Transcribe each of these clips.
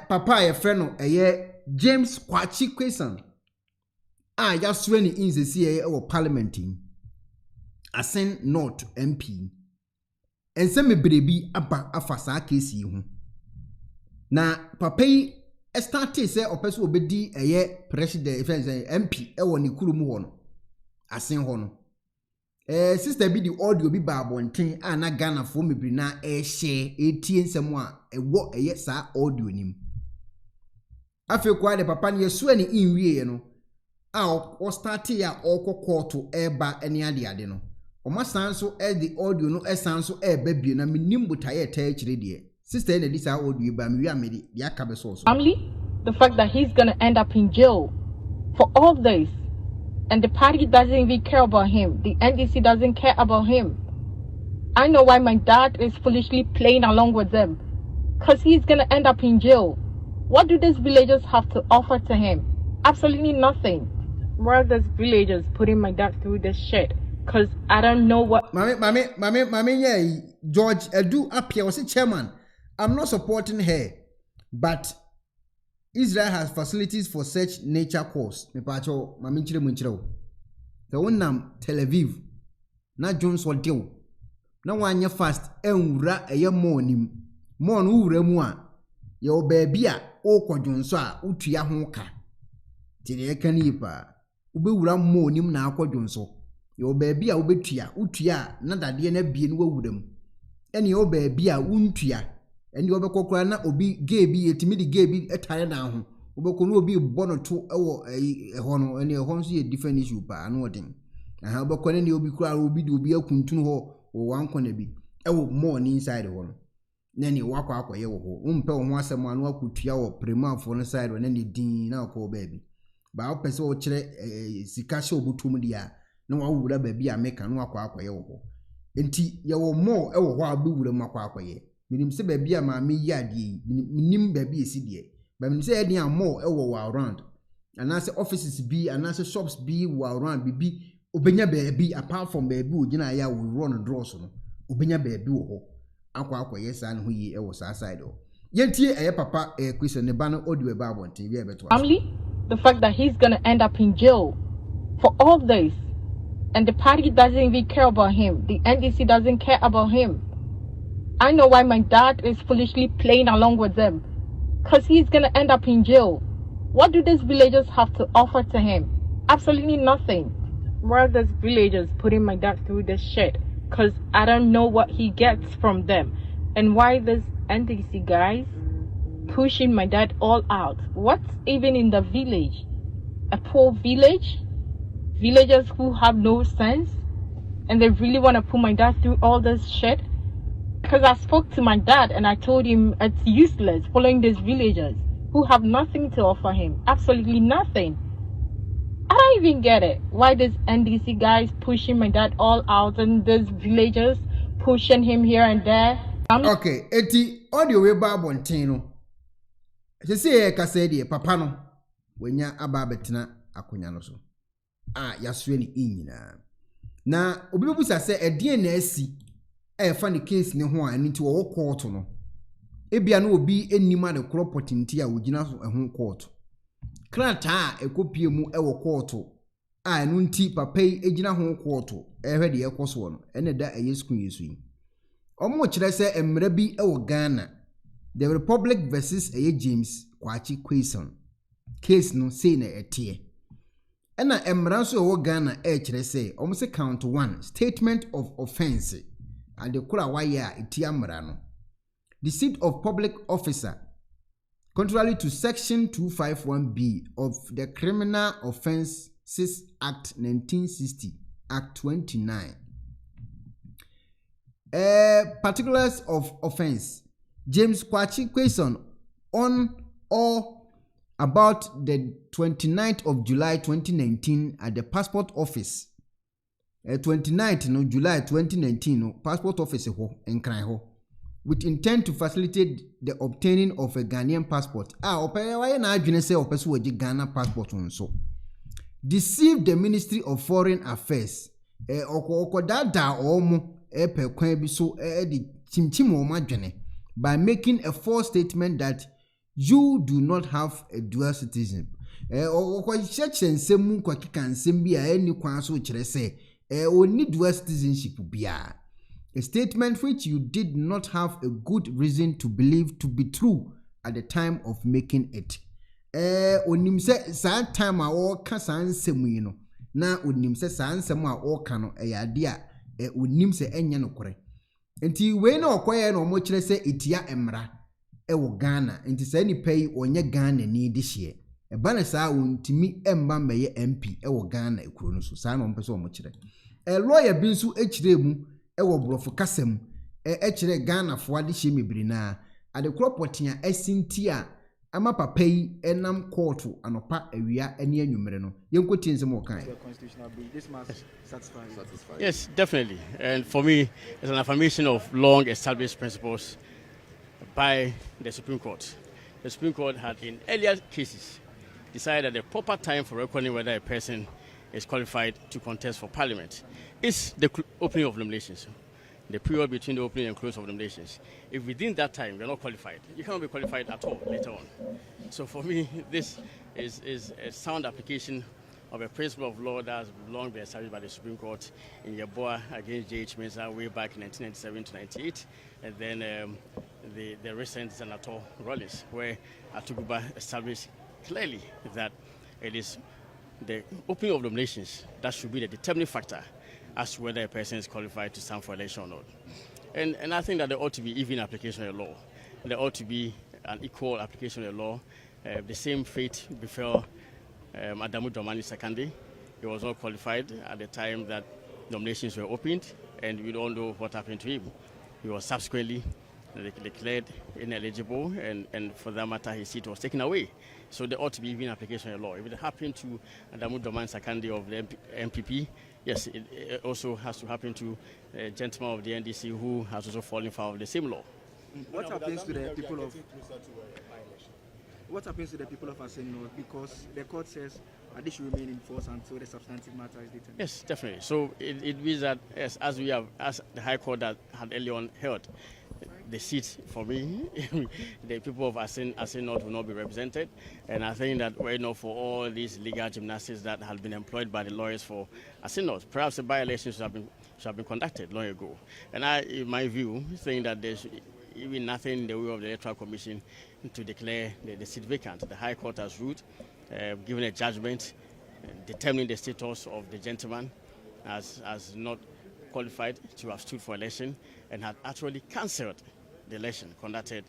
papa ye friend no James Gyakye Quayson ya swe ni inzesi ye wo parliament assin North MP ense mebrebi aba afa saa case yi ho na papa yi started say opeso obedi president MP wo ni kurumu ho no assin ho no sister bi di audio bi ba abonten na Ghana fo mebri na share etie nsem a ewo saa audio nim afi kwa de papa ne yesu ani inwie no o start ya okokoto eba ene ade no o masan so the audio no esan so eba bie na menim butaye ta kire de sister na di sa audio ba me wi amede de aka be so family, the fact that he's going to end up in jail for all this, and the party doesn't even care about him, the NDC doesn't care about him. I know why my dad is foolishly playing along with them, because he's going to end up in jail. What do these villagers have to offer to him? Absolutely nothing. Where are those villagers putting my dad through this shit? Because I don't know what... Mami, yeah, George Edu up here was a chairman. I'm not supporting her, but Israel has facilities for such nature course. Me pacho mami chire munchire. The one nam Tel Aviv na Jones Hotel. Na wanya fast enwura eye monim. Mo no wura mu a ye obaabi a okwadwonso a utua ho ka. Tire eka ni pa. Ubewura monim na akwadwonso. Ye obaabi a utua na dade na bie no wawuram. Ene ye obaabi a untua eni obekokora na obi gebi etimi di gebi etare na ho obekonu obi bono to ewo ho no eni ho nso ye different issue pa anu odin aha obekone ne obi kura obi di obi akuntun ho o wanko na bi ewo more ni inside ho no na ni wakwa akoye wo ho umpe wo ho asem anu akutua wo premafo no side na ni din na ko baabi ba opese wo kire sika hye obutum dia na wa wura baabi a meka no akwa akoye wo ho enti ye wo more ewo ho abewura makwa akoye minim se baabi a ma me yade minim baabi esi de ba minim se yade a more ewo around anase offices bi anase shops bi wo around bibi obenya baabi apart from baabi ogina ya wo run draws no obenya baabi wo ho akwa yesa ne ho yi ewo sa side o yentie papa Quayson ne ba no audio ba abonten bi ebeto family, the fact that he's going to end up in jail for all this, and the party doesn't even care about him, the NDC doesn't care about him. I know why my dad is foolishly playing along with them, because he's going to end up in jail. What do these villagers have to offer to him? Absolutely nothing. Where are those villagers putting my dad through this shit? Because I don't know what he gets from them. And why these NDC guys pushing my dad all out? What's even in the village? A poor village? Villagers who have no sense? And they really want to put my dad through all this shit? Because I spoke to my dad and I told him it's useless following these villagers who have nothing to offer him. Absolutely nothing. I don't even get it. Why these NDC guys pushing my dad all out and these villagers pushing him here and there? Okay, eti audio we ba bonten no. Se se ka se de papa no wenya aba betena akonya no so. Yasue ni inyina. Na obi bebusa se edie na asi fa ne case ne ho a nti wo court no ebia na obi enima de crop nti a ogina so ho court krata ekopie mu wo court enu nti papa yi egina ho court hwe de ekoso no ene da yesu yesu yi omo kire se emra bi wo Ghana the Republic versus James Gyakye Quayson case no say na etie ena emra so wo Ghana kire se omo se count 1 statement of offense and the kura waya itiamra no deceit of public officer contrary to section 251B of the Criminal Offences Act 1960 Act 29 particulars of offense. James Gyakye Quayson on or about the 29th of July 2019 at the passport office 29th no July 2019 no passport office ho enkran ho with intent to facilitate the obtaining of a Ghanaian passport opere na adwene se opeso wagi Ghana passport nso deceived the Ministry of Foreign Affairs okodada omo pe kwan bi so di chimchim o madwene by making a false statement that you do not have a dual citizenship. Or church and semu kwa kika nsem bi a eni kwan so kire se oni dual citizenship bia. A statement which you did not have a good reason to believe to be true at the time of making it. Onim se sa time a wo ka san nsem yi no na onim se sa nsem a wo ka no ade a onim se enye no kore. Enti we na okoye na omo kire se etia emra wo Ghana. Enti sa ni pay onye Ghana ni de hye. Eba na sa wontimi emba meye MP wo Ghana ekuro no so sa na ompese omo kire. Lawyer bi nso ekire mu wo brofo kasam ekire Ghana fo ade hye mebiri na ade kropotia asinti a ama papa yi enam court anopa awia ene anwumere no yenkoti nsem wo kan. This must satisfy. Yes, definitely. And for me, it's an affirmation of long established principles by the Supreme Court. The Supreme Court had in earlier cases decided that the proper time for reckoning whether a person is qualified to contest for parliament is the opening of nominations. The period between the opening and close of nominations. If within that time you're not qualified, you cannot be qualified at all later on. So for me, this is a sound application of a principle of law that has long been established by the Supreme Court in Yeboah against J.H. Mensah way back in 1997 to 98, and then the recent Senator Rollins, where Atuguba established clearly that it is the opening of nominations that should be the determining factor as to whether a person is qualified to stand for election or not. And I think that there ought to be even application of the law. There ought to be an equal application of the law. The same fate befell Adamu Domani Sekande. He was not qualified at the time that nominations were opened, and we don't know what happened to him. He was subsequently declared ineligible, and for that matter, his seat was taken away. So there ought to be even application of the law. If it happened to Adamu Domani Sekande of the MPP, yes, it also has to happen to a gentleman of the NDC who has also fallen foul of the same law. What happens to the people of Assin North? Because the court says this should remain in force until the substantive matter is determined. Yes, definitely. So it means that as the High Court that had earlier on held, the seat for me, the people of Assin North will not be represented. And I think that we're enough for all these legal gymnastics that have been employed by the lawyers for Assin North. Perhaps the by-election should have been conducted long ago. And I, in my view, think that there's even nothing in the way of the Electoral Commission to declare the seat vacant. The High Court has ruled, given a judgment, determining the status of the gentleman as not qualified to have stood for election, and had actually cancelled the election conducted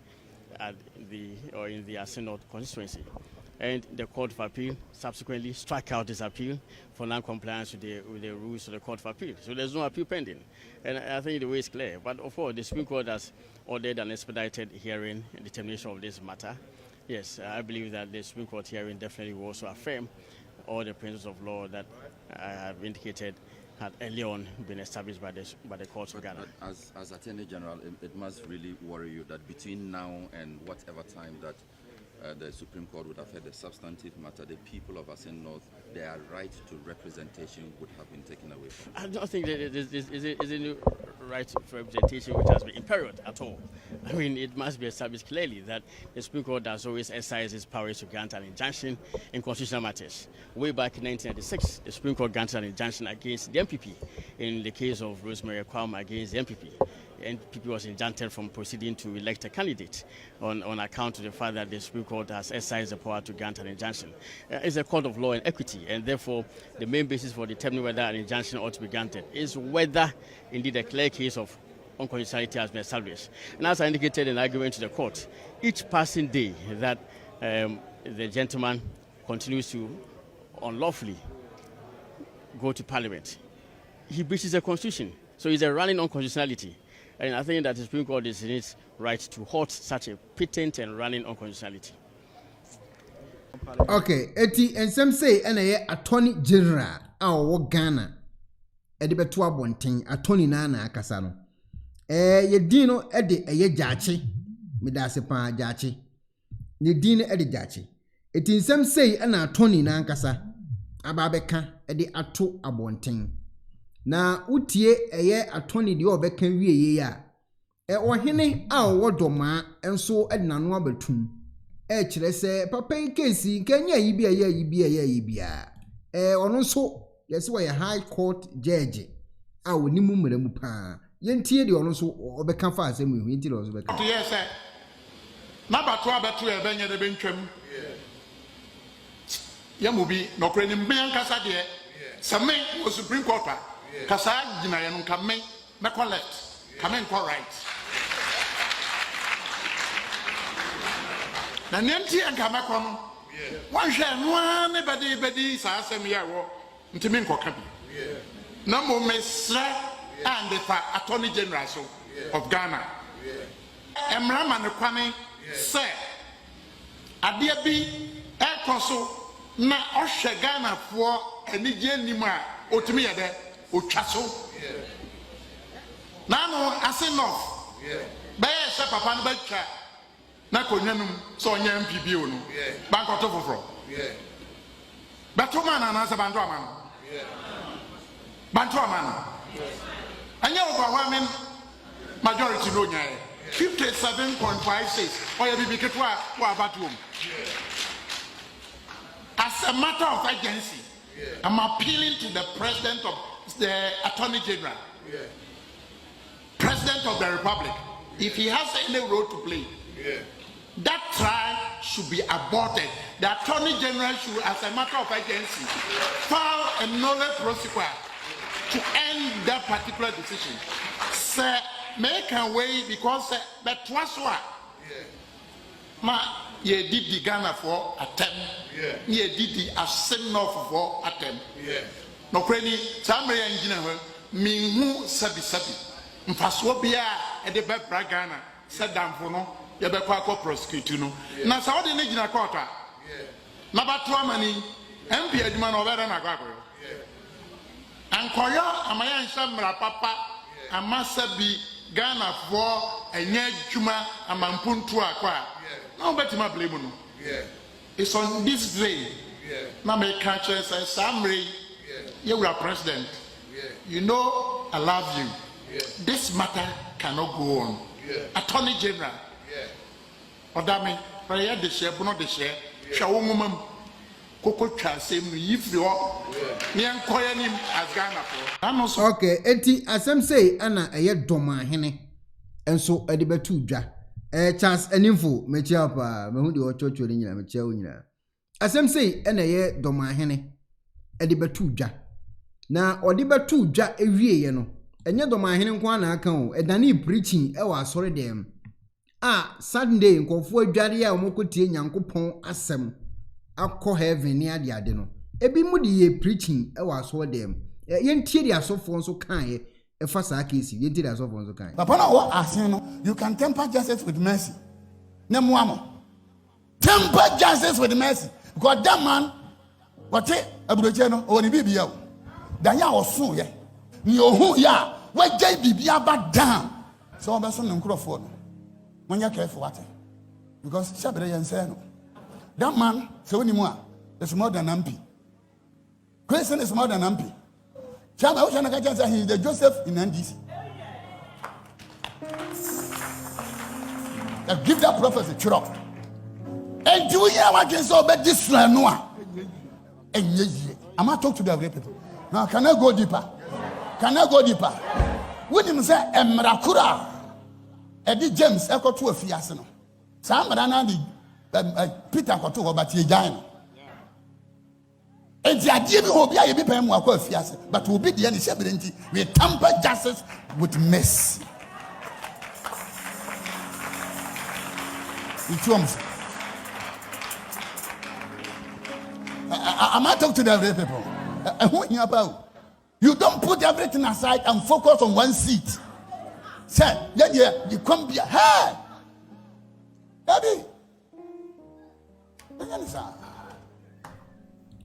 in the Assin North constituency. And the Court of Appeal subsequently struck out this appeal for non-compliance with the rules of the Court of Appeal. So there's no appeal pending. And I think the way is clear. But of course, the Supreme Court has ordered an expedited hearing and determination of this matter. Yes, I believe that the Supreme Court hearing definitely will also affirm all the principles of law that I have indicated had early on been established by the courts of Ghana. As Attorney General, it must really worry you that between now and whatever time that the Supreme Court would have had a substantive matter, the people of Assin North, their right to representation would have been taken away. I don't think that is a right to representation which has been imperiled at all. I mean, it must be established clearly that the Supreme Court has always exercised its powers to grant an injunction in constitutional matters. Way back in 1996, the Supreme Court granted an injunction against the MPP in the case of Rosemary Ekuonaba against the MPP. NPP was injuncted from proceeding to elect a candidate on account of the fact that the Supreme Court has exercised the power to grant an injunction. It's a court of law and equity, and therefore the main basis for determining whether an injunction ought to be granted is whether indeed a clear case of unconstitutionality has been established. And as I indicated in argument to the court, each passing day that the gentleman continues to unlawfully go to Parliament, he breaches the Constitution. So he's a running unconstitutionality. And I think that the Supreme Court is in its right to halt such a patent and running unconstitutionality. Okay, eti ensem say na Attorney General a Ghana e de beto abonten attorney na akasa no. Ye din no e de Gyakye medase pa Gyakye. Ye din no e de Gyakye. Eti ensem say na attorney na akasa ababeka e de ato abonten. Na utie attorney de obeka wieye ya. Hene a domaa enso nano abatum. kyerɛ sɛ papa yi case nkanya yi bi ɔno nso yɛsɛ wɔyɛ high court judge a oni mu mmara mu paa yɛntie de ɔno nso ɔbɛka fa asɛm yi yɛntie de ɔno bɛka to yɛ sɛ na bato abeto ɛbɛnyɛ de bɛntwam yɛmu bi nɔkora ni mmea nkasa deɛ sɛ me wɔ supreme court a kasa gyina yɛ no nka me mɛkɔ left ka me nkɔ right na nenti nka mɛkɔ no wanhwɛ noa ne bɛde saa asɛm yɛ wɔ ntimi nkɔka bi na mo mesrɛ and the attorney general so of Ghana emra ma ne kwane sɛ adeɛ bi ɛkɔ so na ɔhwɛ Ghana foɔ anigye nim a otumi yɛ dɛ otwa so na no assin no bɛyɛ sɛ papa no bɛtwa na konyanum sɛ ɔnyɛ MPB o no bankɔto foforɔ bɛto ma na sɛ banto ama no banto ama no anya overwhelming majority no nyae 57.56 oya bibi ketwa wa batum as a matter of urgency I'm appealing to the president of the attorney general president of the republic if he has any role to play that trial should be aborted. The attorney general should, as a matter of urgency, file a nolle prosequi to end that particular decision. Sir, make a way because that was what ye did the Ghana for attempt. Ye did the assin for attempt. No cranny, Samray engineer, me who sabi. Mpaswobia at the back Ghana said down for no. You be prosecute no. Na sa odi ne gina court a. Na ba to amani MP adwuma na obere na agwago. Ankoyo amaya nhyɛ mmara papa amasa bi Ghana for enye adwuma amampuntu akwa. Na obetima blame no. It's on this day. Na me catch say Samre you are president. You know I love you. This matter cannot go on. Attorney General Odame, prayer de share, bono de share, shawo mumam, koko chasem, yifio, nian koyanim as Ghana for. Okay, eti asem say ana eye domaa hene, enso edibetu dwa. Chance eninfo mechia pa, me hu de ochocho ni nyina mechia wo nyina. Asem say ana eye domaa hene, edibetu dwa. Na odibetu dwa ewie ye no. Enye domaa hene nko ana aka o, edane preaching e wa asore dem. Sunday nkofo adware a omokotie nyankopon asem akọ heaven ni ade no ebi mu de ye preaching e wa so dem yentie de asofo nso kan ye e fa saa case yentie de asofo nso kan papa na wo assin no you can temper justice with mercy na muamo temper justice with mercy because that man what aburoche no o ni bibia o da ya osun ye ni ohun ya wa jai bibia ba down so obeso ne nkrofo no when you're careful what because Shabere Yanseno. That man, so anymore, is more than MP. Quayson is more than MP. Chama Ocean say he is the Joseph in NDC. Give that prophet a chirop. And do you hear what can so bad this Noah? And yes, I'm not talking to the other people. Now, can I go deeper? Can I go deeper? William said, Emrakura. Eddie James eko to afiase no samara na di Peter koto ho batie gyan no enti adie bi ho bia ye bi pam akọ afiase but obi de ne sebere nti we tamper justice with mercy I'm not talking to the other people. You don't put everything aside and focus on one seat. Say, yeah, you come be hey, Daddy.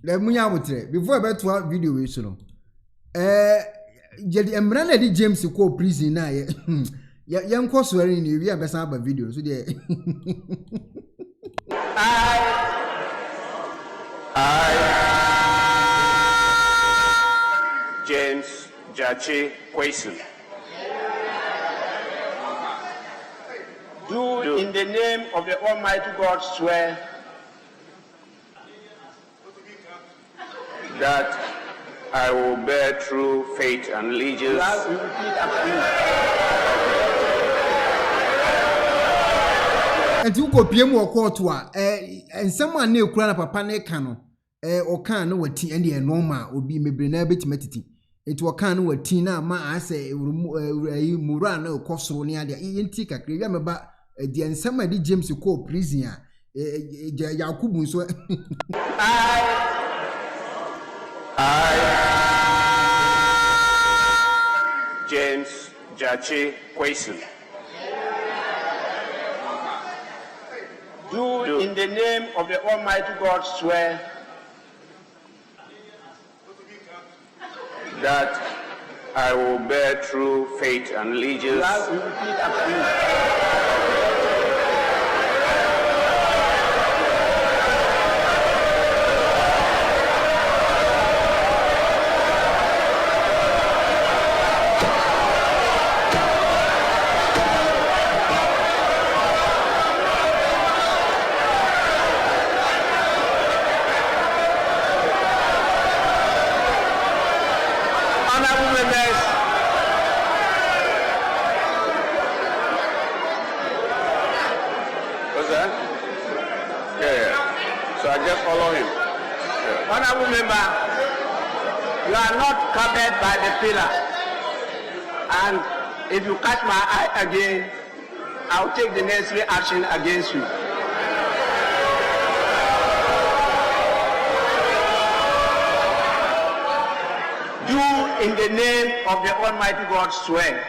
Le munya wotre before about to video we so no. Jedi emra na di James ko prison na ye. Yan ko swearing ni wi abesa aba video so de. I James Gyakye Quayson Do in the name of the Almighty God swear that I will bear true faith and allegiance. Now we repeat after me. And you go PM or court and someone new crown papa ne cano or can no tea and the normal will be maybe a bit metity. It will can with Tina ma I say Murano Cosro near the Intica remember the and somebody James you call prisoner Yakubu so I James Gyakye Quayson, do in the name of the Almighty God swear that I will bear true faith and allegiance. Now we repeat after me. So I just follow him. Yeah. Honorable member, you are not covered by the pillar. And if you catch my eye again, I'll take the necessary action against you. Do in the name of the Almighty God swear.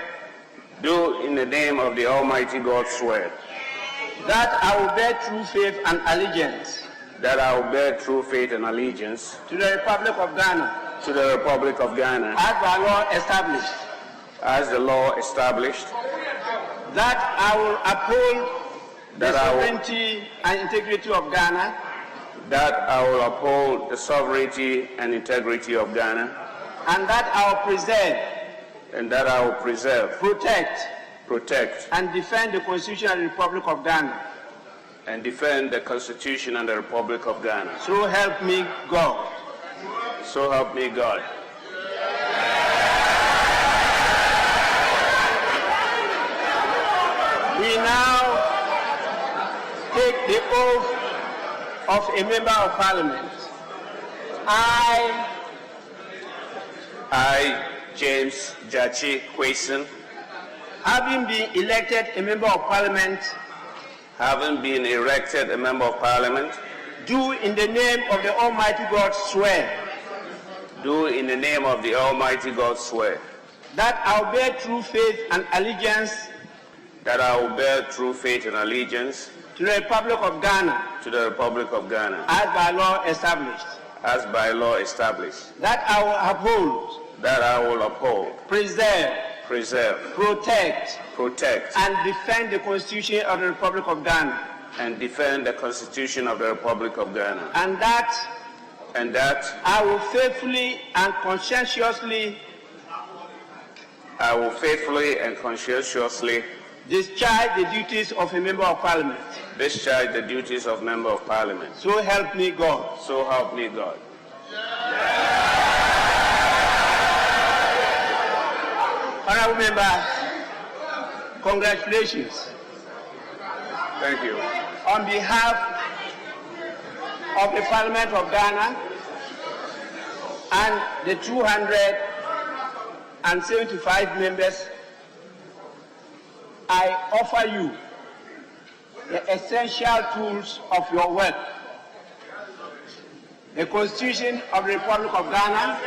Do in the name of the Almighty God swear. That I will bear true faith and allegiance. That I will bear true faith and allegiance. To the Republic of Ghana. To the Republic of Ghana. As by law established. As the law established. That I will uphold the sovereignty and integrity of Ghana. That I will uphold the sovereignty and integrity of Ghana. And that I will preserve. And that I will preserve. Protect. And defend the Constitution of the Republic of Ghana. And defend the Constitution and the Republic of Ghana. So help me God. So help me God. We now take the oath of a member of Parliament. I, James Gyakye Quayson, having been elected a member of Parliament, do in the name of the Almighty God swear. Do in the name of the Almighty God swear. That I will bear true faith and allegiance. That I will bear true faith and allegiance. To the Republic of Ghana. To the Republic of Ghana. As by law established. As by law established. That I will uphold. That I will uphold. Preserve. Protect. And defend the Constitution of the Republic of Ghana. And defend the Constitution of the Republic of Ghana. And that I will faithfully and conscientiously discharge the duties of a member of Parliament. So help me God. Honorable member, congratulations. Thank you. On behalf of the Parliament of Ghana and the 275 members, I offer you the essential tools of your work. The Constitution of the Republic of Ghana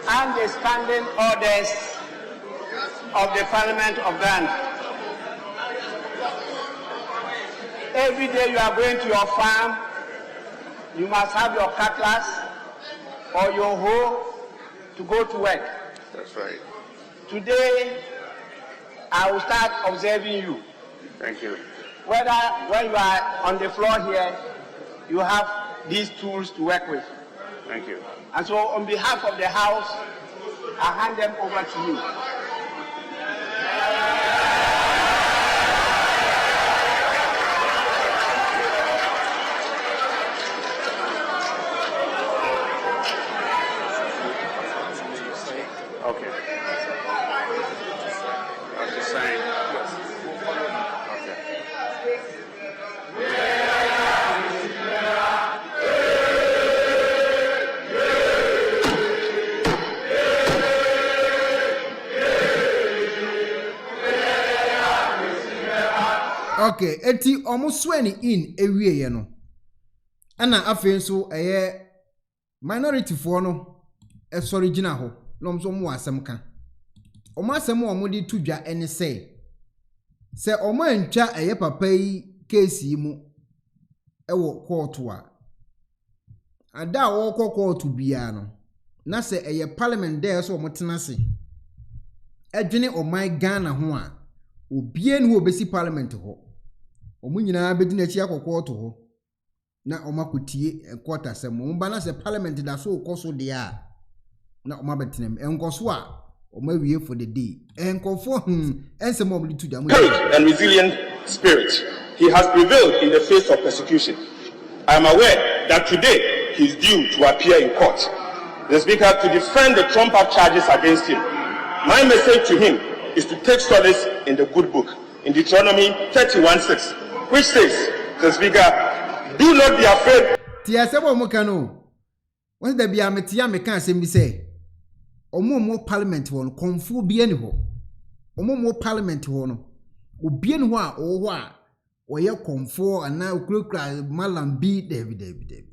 and the standing orders of the Parliament of Ghana. Every day you are going to your farm, you must have your cutlass or your hoe to go to work. That's right. Today, I will start observing you. Thank you. Whether when you are on the floor here, you have these tools to work with. Thank you. And so on behalf of the House, I hand them over to you. Okay, eti almost swearing in ewie ye no. Ana afen so minority for no original ho. No so mo asem ka. Omo asem o mo de tudwa ene say. Se omo antwa papa yi case yi mu ewo court a. Ada wo court bia no. Na se parliament there so omo tena se. Edwene oman Ghana ho a. Obie no obesi parliament ho. Omo nyina bedi na chi akokọ to ho na omakotie court asem mo ba na se parliament da so koso de a na omabetenem enkoso a omawie for the day enkofo ensem omo litu da mo and resilient spirit he has prevailed in the face of persecution. I am aware that today he is due to appear in court, the speaker, to defend the trumped-up charges against him. My message to him is to take solace in the good book in Deuteronomy 31:6. Which says, the speaker, do not be afraid. Tiasebo mokano. Once there be a metia me can say me say. Omo parliament ho no konfu bia ni ho. Omo parliament ho no. Obie ni ho a oho a oye konfu ana okrokra malam bi David.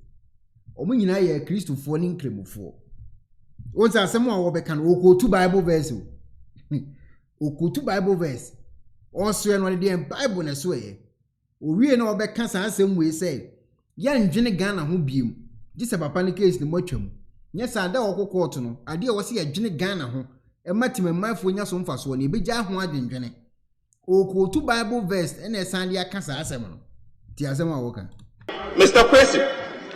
Omo nyina ye Christofo ni nkremofo. Once asemo a wo be kan okotu Bible verse. Okotu Bible verse. Also no de Bible na so ye. Owie na obeka san asem we say ya ndwene Ghana ho biem gise papa ne case ne motwam nya sa da court no ade e wo se ya dwene Ghana ho e matim mafo nya so mfaso ne beja ho adwendwene okotu Bible verse na san de aka sa asem no ti asem a wo kan Mr. Quayson,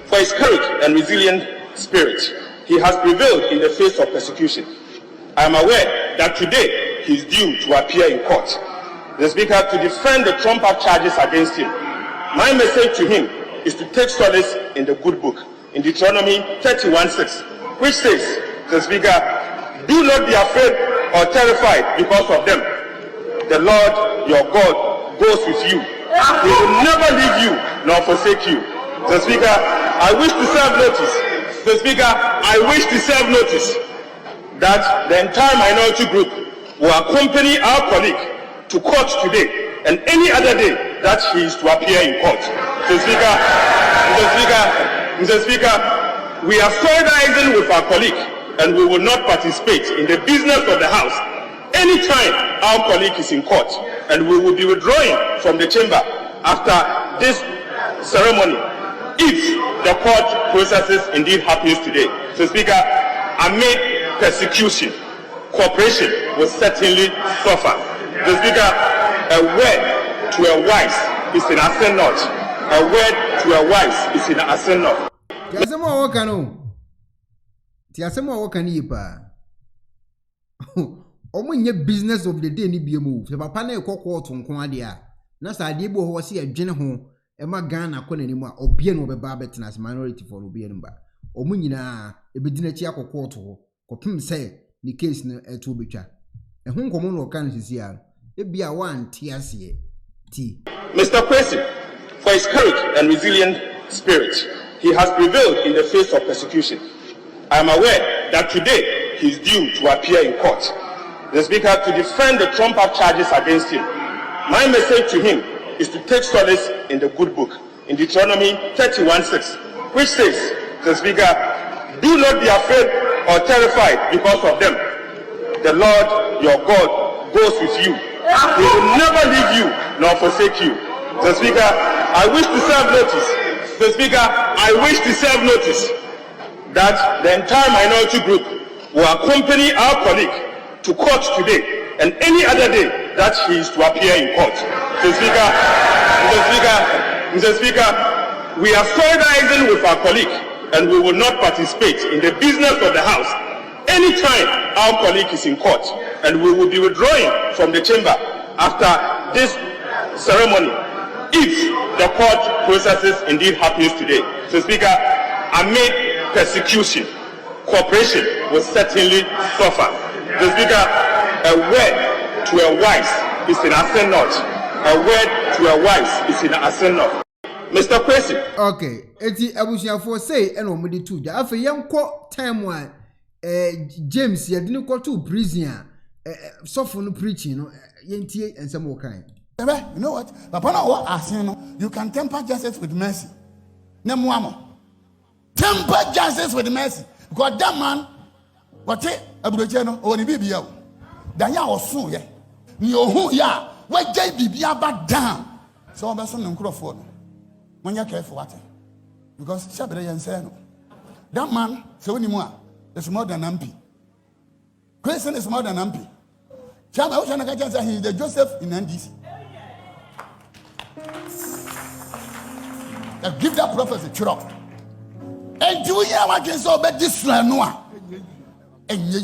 for his courage and resilient spirit, he has prevailed in the face of persecution. I am aware that today he is due to appear in court, the speaker, to defend the trumped-up charges against him. My message to him is to take solace in the good book in Deuteronomy 31:6, which says, the speaker, do not be afraid or terrified because of them. The Lord your God goes with you. He will never leave you nor forsake you. The speaker, I wish to serve notice. The speaker, I wish to serve notice that the entire minority group will accompany our colleague to court today and any other day that he is to appear in court. Mr. Speaker, we are solidarizing with our colleague and we will not participate in the business of the House anytime our colleague is in court, and we will be withdrawing from the chamber after this ceremony if the court processes indeed happens today. So Speaker, amid persecution, cooperation will certainly suffer. The Speaker, a word to a wise is in assin not. A word to a wise is in assin not. Tiasemo awokano. Tiasemo awokani yipa. Omo nye business of the day ni biemu. Se papa na ekoko otonko ade a. Na sa ade bo ho se adwene ho e ma Ghana ko na nimu a obie no be ba betina as minority for obie no ba. Omo nyina ebedina chi akoko oto ho. Kopim say ni case na eto betwa. Ehun komo no kan sisi a. Ebia wan tiase ti. Mr. Quayson, for his courage and resilient spirit, he has prevailed in the face of persecution. I am aware that today he is due to appear in court, the speaker, to defend the trumped-up charges against him. My message to him is to take solace in the good book in Deuteronomy 31:6, which says, the speaker, do not be afraid or terrified because of them. The Lord your God goes with you. He will never leave you nor forsake you. The speaker, I wish to serve notice. The speaker, I wish to serve notice that the entire minority group will accompany our colleague to court today and any other day that he is to appear in court. Mr. Speaker, we are solidarizing with our colleague and we will not participate in the business of the House anytime our colleague is in court, and we will be withdrawing from the chamber after this ceremony if the court processes indeed happens today. So Speaker, amid persecution, cooperation will certainly suffer. The Speaker, a word to a wise is in assin not. A word to a wise is in assin not. Mr. Quayson. Okay, eti abusiafo say eno mudi tu ja afa yenko time one James yadini ko to prison sofo no preaching no yentie ensem wo kan. You know what? Papa no what assin you can temper justice with mercy. Nemuamo. Temper justice with mercy. Because that man, what Abucheno or the BBO. Danya was soon, yeah. You who ya, why JBB back down. So I'm person in Crawford. When you care for what? Because Shabere and Seno. That man, so anymore, is more than MP. Quayson is more than MP. Chama Ocean say he is the Joseph in NDC. Give that prophecy, churro. And do you hear what can so about this Noah? And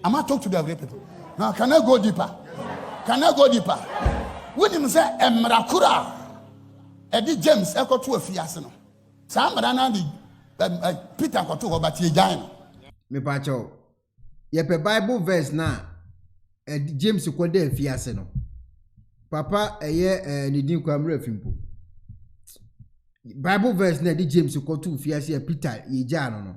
I'm not talking to the other people. Now, can I go deeper? Can I go deeper? When you say, Emrakura, Eddie James, Echo to a fiasco. Some Peter Kotu, but you dine. Me pacho. Yepe Bible verse na James kwode fiase no. Papa eye ni din kwamre fimpo. Bible verse na di James kwotu fiase Peter ye jano no.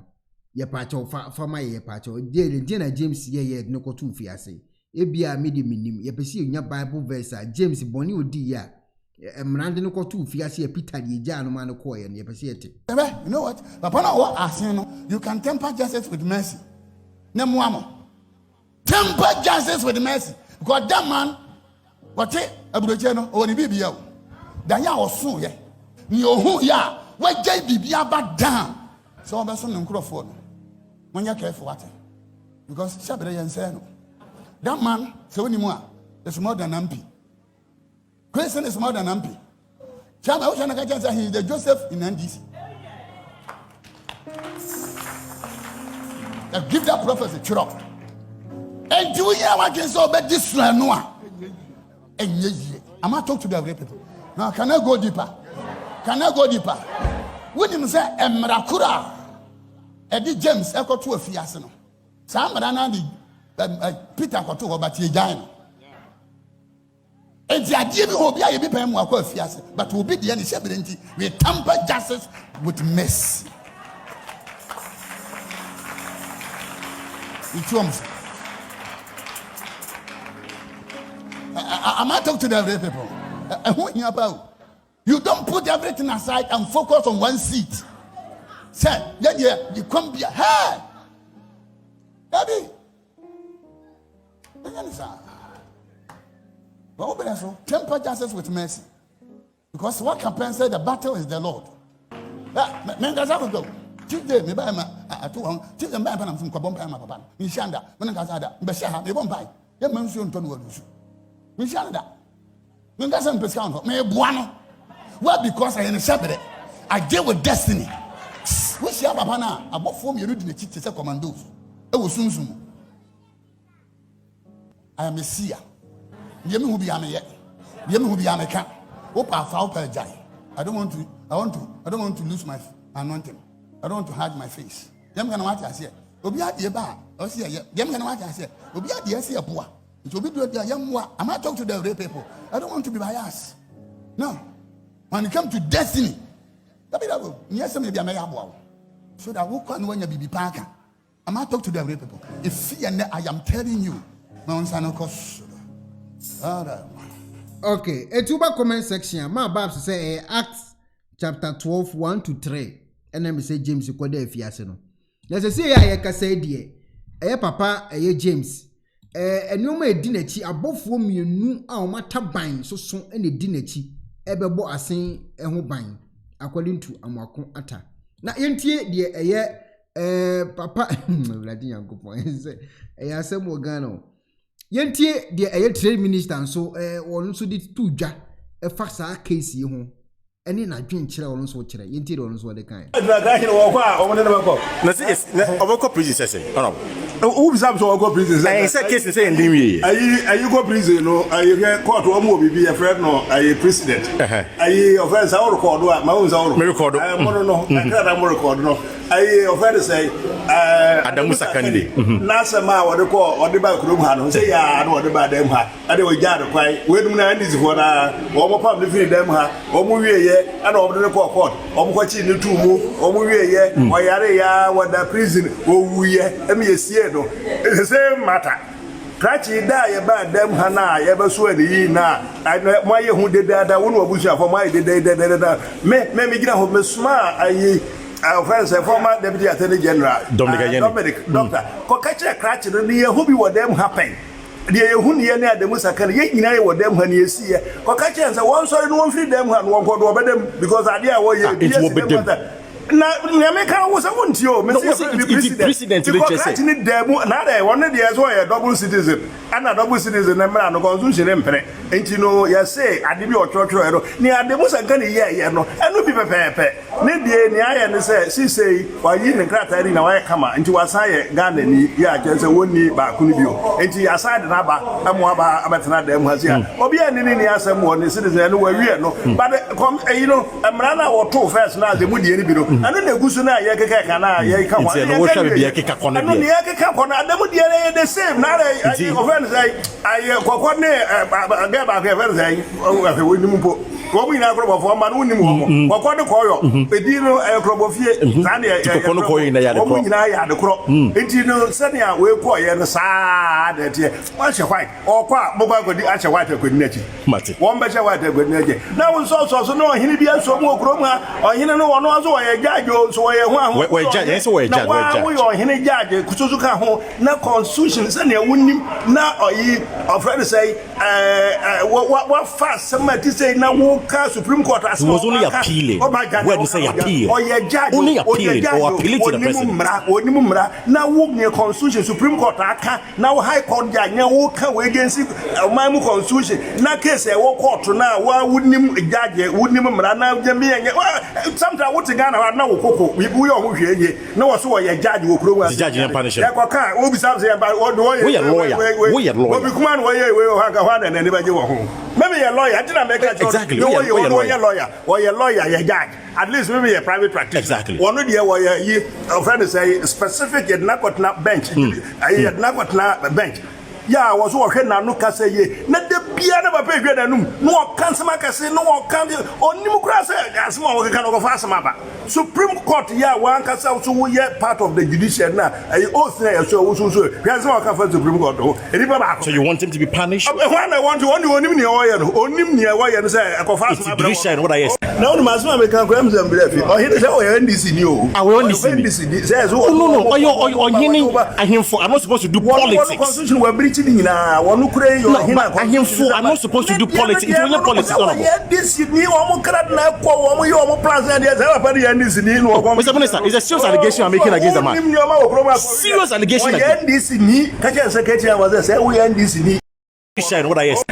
Ye pacho fama ye pacho. De na James ye no kwotu fiase. Ebia me di minim ye pesi nya Bible verse a James boni odi ya. Emrande no kwotu fiase Peter ye jano ma no koye ye pesi ete. You know what? Papa no what assin you can temper justice with mercy. Nemuamo. Temper justice with mercy. Because that man, what Abucheno or the BBO. Danya was soon, yeah. You who ya, why JBB back down. So I'm person in Crawford. When you care for what? Because Shabere and Seno. That man, so anymore, is more than MP. Quayson is more than MP. Chama Ocean say he is the Joseph in NDC. Give that prophecy, churro. And do you hear what can so about this Noah? And I'm not talking to the other people. Now, can I go deeper? Can I go deeper? When you say, Emrakura, Eddie James, Echo to a fiasco. Some Peter Kotu, but you dine. And the idea will be a bit more fiasco, but will be the initiative. We tamper justice with mess. I'm not talking to the other people. What you about? You don't put everything aside and focus on one seat. Say, yeah, you come here. Hey, Daddy. Temper justice with mercy. Because what can say the battle is the Lord. Men does have go. Tuesday, me buy my Tuesday, my pan from Kabompa, my papa. In Shanda, when I got Besha, they won't buy. Your man soon turn will lose. In Shanda, when that's some discount, me buano. Well, because I am a shepherd, I deal with destiny. Which you have a now, about 4 years in the chief commandos. It was soon. I am a seer. Yemi who be a yet. Yemi who be a can. Opa foul per jai. I don't want to lose my anointing. I don't want to hide my face. Yam can watch us here. Obia de ba. O see here. Yam can watch us here. Obia de see a poor. It will be do the young one. I'm not talking to the real people. I don't want to be biased. No. When it comes to destiny, yes, maybe I may have one. So that who can when you be parker. I'm not talking to the real people. If I am telling you, my son of course. Okay, a tuba comment section. My Babs say Acts chapter 12, 1-3. And then we say James Gyakye Quayson. Let's say I can say dear. Papa, James. And you may dinner above 4 million no matter buying so soon any dinner ebebo assin eho ban according to amwako ata. Na yentie de papa Vladi Yankopon say asem Ghana. Yentie de trade minister so won so di tudwa fa saa case yi ho ene na dwen kire won so kire yentie de won so de kan na say obako prison say who be so go prison say say case say ndin wi ayi go prison no ayi court o mo bibi e friend no ayi president ayi offense I record do ma won say record no I record no ayi offense say Adamu Sakande na say ma wo de ko o de ba kurom ha no say ya no o de ba dem ha ade we ja de kwai we dum na ndisi for na o mo pam de fi dem ha o mo wie ye ana o de ko court o mo ko chi ni tu mu o mo wie ye o yare ya wada prison o wuye em ye sie no it's the same matter Cratchy die about them Hana, ever swear the na. I know my who did that. I won't wish for my day. Maybe get home smart. Our friends, a former deputy attorney general, Dominic, doctor. Cocacha cratch the near who be what them happen. The who near the Musakan, yet you know what them when you see. Cocacha and one sorry, no one free them and one go over them because I dare what you na America was I want you Mr. President because actually them na one of the as well a double citizen and a double citizen number no constitution empire and you know you say I did your church near the most can yeah no and no be pepe ne die ne aye ne say why you in krata ri na why come into aside Ghana ni ya just woni ba kunu bio enti aside na ba amoaba abetena dem hasia obi ani ni asem woni citizen no wa wie no but come you know amrana wo to first na the mudi ni bi no anu na gusu na ye keke kana ye ka ho no wo hwa be ye keka kono bi anu ye keka kono adamu die the same na offense aye kokko ne aga ba ke offense aye woni mpo ko mu ina akrobo fo ma no ni mu kokko de koyo edi no akrobo fie na ne kokko no koyo na ya de kro mu ina ya de kro enti no sane a we ko ye no saa de tie wa che white o kwa bo ba godi a che white ko ni achi mate won be che white ko ni achi na won so no hini bi aso mu okro mu ha ohine no wono aso wo ye judge so wo ye ho we judge yes wo ye judge we wo hini judge kusuzu ka ho na constitution sane wonim na oyi ofred say what fast somebody say na wo ka Supreme Court as was only appealing where do say appeal or ye judge only appealing or appealing to the president onimu mra na wo ne constitution Supreme Court aka na wo high court judge na wo ka we against my constitution na case e wo court na wa wonim judge wonim mra na jemi enye sometimes what Ghana na wo koko we yo ho hweye na wo so ye judge wo kuro wa judge in punishment ya kwa ka wo bisa say about we are lawyer wo bi kuma no we ha ga hwa na ne ba je wo ho maybe a lawyer didn't make a exactly you're lawyer you're judge at least maybe a private practitioner exactly one of the where you friend say specific yet not got na bench yet not got na bench ya was working na no ka say ye na de bia na ba pe hwe danum no kan sama ka say no kan onim kura say asma wo kan go fa asma ba Supreme Court ya wan ka say so ye part of the judiciary na oath na so wo so hwe say ka fa Supreme Court o eri ba so you want him to be punished when I want to onim ne o ye no onim ne o ye no say ko fa asma ba judiciary what I say na onim asma me kan kura mzam brefi o he say o ye NDC ni o NDC say so no o hini ahemfo I'm not supposed to do politics constitution we breach ni na wonu kure yo hina ahemfo I'm not supposed to do politics it's only politics this ni o mo kra na ko o mo yo mo plans and there say pa the NDC ni no go Mr. Minister it's a serious allegation I'm making against the man serious allegation NDC ni ka che secretary was say we NDC ni what I say